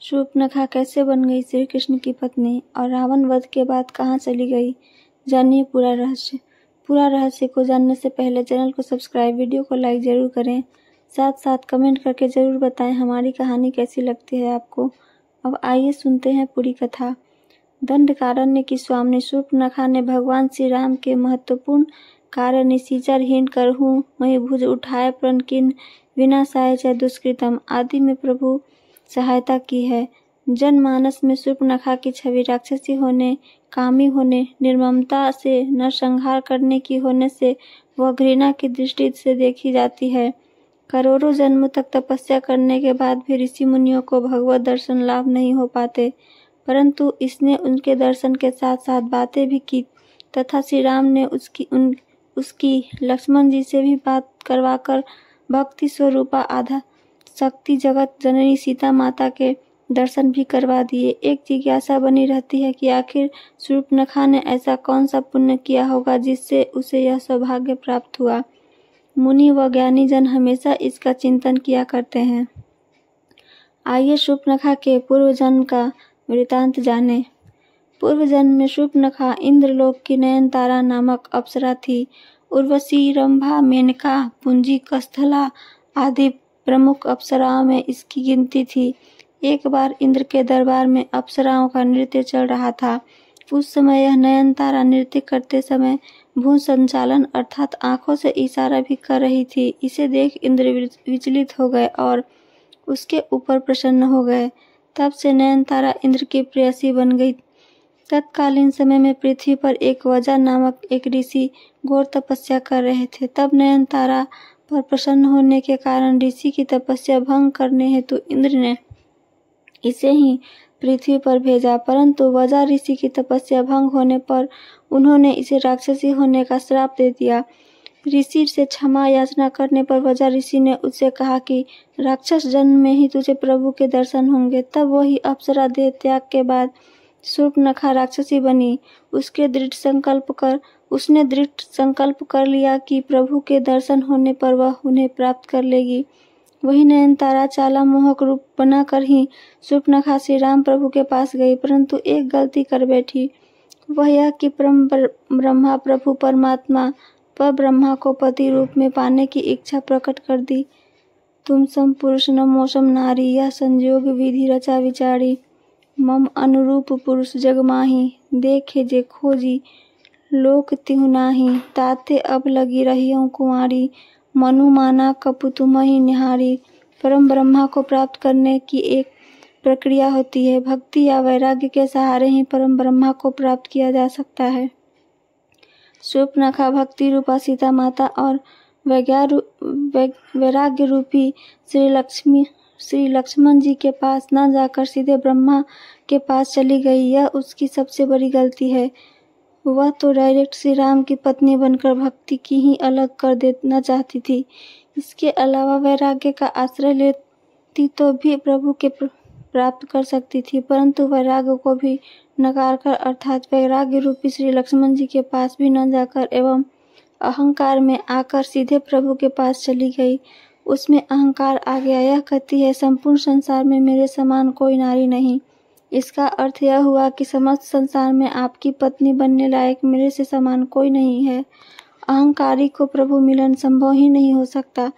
शूर्पणखा कैसे बन गई श्री कृष्ण की पत्नी और रावण वध के बाद कहाँ चली गई, जानिए पूरा रहस्य। पूरा रहस्य को जानने से पहले चैनल को सब्सक्राइब, वीडियो को लाइक जरूर करें, साथ साथ कमेंट करके जरूर बताएं हमारी कहानी कैसी लगती है आपको। अब आइए सुनते हैं पूरी कथा। दंडकारण्य की स्वामिनी शूर्पणखा ने भगवान श्री राम के महत्वपूर्ण कार्य निशिचरहीन करहूँ मई भुज उठाए प्रण किन विनाशाय च दुष्कृतम आदि में प्रभु सहायता की है। जनमानस में शूर्पणखा की छवि राक्षसी होने, कामी होने, निर्ममता से नरसंहार करने की होने से वह घृणा की दृष्टि से देखी जाती है। करोड़ों जन्मों तक तपस्या करने के बाद भी ऋषि मुनियों को भगवत दर्शन लाभ नहीं हो पाते, परंतु इसने उनके दर्शन के साथ साथ बातें भी की तथा श्री राम ने उसकी लक्ष्मण जी से भी बात करवाकर भक्ति स्वरूपा आधा शक्ति जगत जननी सीता माता के दर्शन भी करवा दिए। एक जिज्ञासा बनी रहती है कि आखिर शूर्पणखा ने ऐसा कौन सा पुण्य किया होगा जिससे उसे यह सौभाग्य प्राप्त हुआ। मुनि व ज्ञानी जन हमेशा इसका चिंतन किया करते हैं। आइए शूर्पणखा के पूर्व जन्म का वृतांत जाने। पूर्व जन्म में शूर्पणखा इंद्रलोक की नयनतारा नामक अप्सरा थी। उर्वशी, रंभा, मेनका, पुंजी, कस्थला आदि प्रमुख अप्सराओं में इसकी गिनती थी। एक बार इंद्र के दरबार में अप्सराओं का नृत्य चल रहा था। उस समय यह नयनतारा नृत्य करते समय भ्रू संचालन अर्थात आंखों से इशारा भी कर रही थी। इसे देख इंद्र विचलित हो गए और उसके ऊपर प्रसन्न हो गए। तब से नयनतारा इंद्र की प्रेयसी बन गई। तत्कालीन समय में पृथ्वी पर एक वजा नामक एक ऋषि घोर तपस्या कर रहे थे। तब नयनतारा पर प्रसन्न होने के कारण ऋषि की तपस्या भंग करने हेतु इंद्र ने इसे ही पृथ्वी पर भेजा, परंतु वजा ऋषि की तपस्या भंग होने पर उन्होंने इसे राक्षसी होने का श्राप दे दिया। ऋषि से क्षमा याचना करने पर वजा ऋषि ने उससे कहा कि राक्षस जन्म में ही तुझे प्रभु के दर्शन होंगे। तब वही अप्सरा देह त्याग के बाद शूर्पणखा राक्षसी बनी। उसने दृढ़ संकल्प कर लिया कि प्रभु के दर्शन होने पर वह उन्हें प्राप्त कर लेगी। वही नयनतारा चाला मोहक रूप बनाकर ही शूर्पणखा श्री राम प्रभु के पास गई, परंतु एक गलती कर बैठी। वह यह कि परम ब्रह्मा प्रभु परमात्मा पर ब्रह्मा को पति रूप में पाने की इच्छा प्रकट कर दी। तुम सम पुरुष नमोसम नारी, यह संयोग विधि रचा विचारी। मम अनुरूप पुरुष जग माही, देखे जे खोजी लोक तिहु नाही। ताते अब लगी रहियों कुंवारी, मनु माना कपु तुम्हि निहारी। परम ब्रह्मा को प्राप्त करने की एक प्रक्रिया होती है। भक्ति या वैराग्य के सहारे ही परम ब्रह्मा को प्राप्त किया जा सकता है। शूर्पणखा भक्ति रूपा सीता माता और वैराग्य रूपी श्री लक्ष्मण जी के पास न जाकर सीधे ब्रह्मा के पास चली गई। यह उसकी सबसे बड़ी गलती है। वह तो डायरेक्ट श्री राम की पत्नी बनकर भक्ति की ही अलग कर देना चाहती थी। इसके अलावा वैराग्य का आश्रय लेती तो भी प्रभु के प्राप्त कर सकती थी, परंतु वैराग्य को भी नकार कर अर्थात वैराग्य रूपी श्री लक्ष्मण जी के पास भी न जाकर एवं अहंकार में आकर सीधे प्रभु के पास चली गई। उसमें अहंकार आ गया। यह कहती है संपूर्ण संसार में मेरे समान कोई नारी नहीं। इसका अर्थ यह हुआ कि समस्त संसार में आपकी पत्नी बनने लायक मेरे से समान कोई नहीं है। अहंकारी को प्रभु मिलन संभव ही नहीं हो सकता।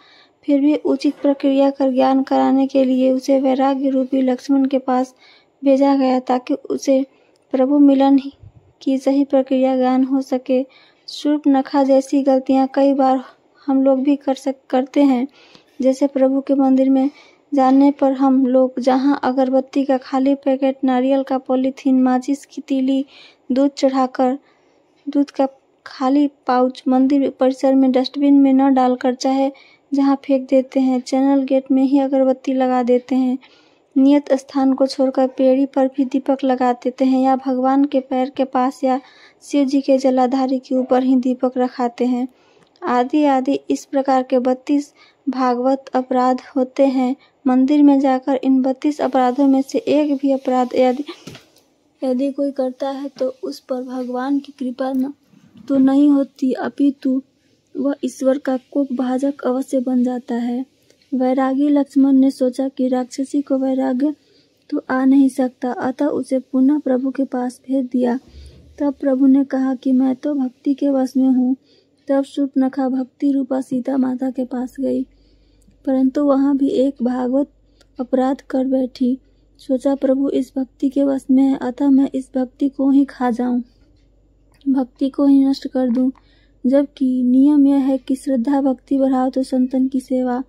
फिर भी उचित प्रक्रिया कर ज्ञान कराने के लिए उसे वैराग्य रूपी लक्ष्मण के पास भेजा गया ताकि उसे प्रभु मिलन की सही प्रक्रिया ज्ञान हो सके। शूर्पणखा जैसी गलतियां कई बार हम लोग भी करते हैं। जैसे प्रभु के मंदिर में जाने पर हम लोग जहां अगरबत्ती का खाली पैकेट, नारियल का पॉलीथीन, माचिस की तीली, दूध चढ़ाकर दूध का खाली पाउच मंदिर परिसर में डस्टबिन में न डालकर चाहे जहां फेंक देते हैं। चैनल गेट में ही अगरबत्ती लगा देते हैं। नियत स्थान को छोड़कर पेड़ी पर भी दीपक लगा देते हैं या भगवान के पैर के पास या शिव जी के जलाधारी के ऊपर ही दीपक रखाते हैं आदि आदि। इस प्रकार के 32 भागवत अपराध होते हैं। मंदिर में जाकर इन 32 अपराधों में से एक भी अपराध यदि कोई करता है तो उस पर भगवान की कृपा तो नहीं होती, अपितु वह ईश्वर का कोप भाजक अवश्य बन जाता है। वैरागी लक्ष्मण ने सोचा कि राक्षसी को वैराग्य तो आ नहीं सकता, अतः उसे पुनः प्रभु के पास भेज दिया। तब प्रभु ने कहा कि मैं तो भक्ति के वश में हूँ। तब शूर्पणखा भक्ति रूपा सीता माता के पास गई, परंतु वहाँ भी एक भागवत अपराध कर बैठी। सोचा प्रभु इस भक्ति के वश में है, अतः मैं इस भक्ति को ही खा जाऊं, भक्ति को ही नष्ट कर दूं, जबकि नियम यह है कि श्रद्धा भक्ति बढ़ाओ तो संतन की सेवा।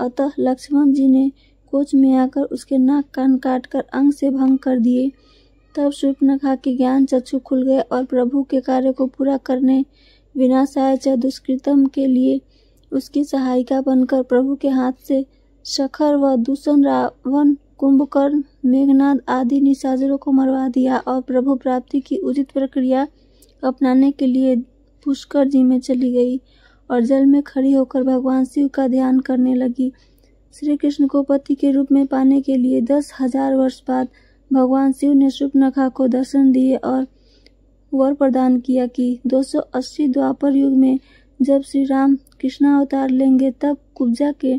अतः लक्ष्मण जी ने कोच में आकर उसके नाक कान काटकर अंग से भंग कर दिए। तब शूर्पणखा के ज्ञान चक्षु खुल गए और प्रभु के कार्य को पूरा करने विनाशाय च दुष्कृतम के लिए उसकी सहायिका बनकर प्रभु के हाथ से शखर व दूषण रावण कुंभकर्ण मेघनाद आदि निशाचरों को मरवा दिया और प्रभु प्राप्ति की उचित प्रक्रिया अपनाने के लिए पुष्कर जी में चली गई और जल में खड़ी होकर भगवान शिव का ध्यान करने लगी। श्री कृष्ण को पति के रूप में पाने के लिए 10,000 वर्ष बाद भगवान शिव ने शूर्पणखा को दर्शन दिए और वर प्रदान किया कि 280 द्वापर युग में जब श्री राम कृष्णावतार लेंगे तब कुब्जा के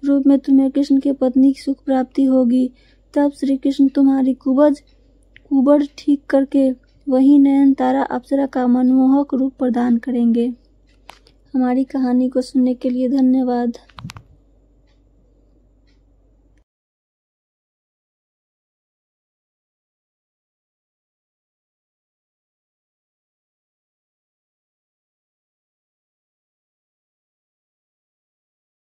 रूप में तुम्हें कृष्ण के पत्नी की सुख प्राप्ति होगी। तब श्री कृष्ण तुम्हारी कुबड़ ठीक करके वही नयन तारा अप्सरा का मनमोहक रूप प्रदान करेंगे। हमारी कहानी को सुनने के लिए धन्यवाद।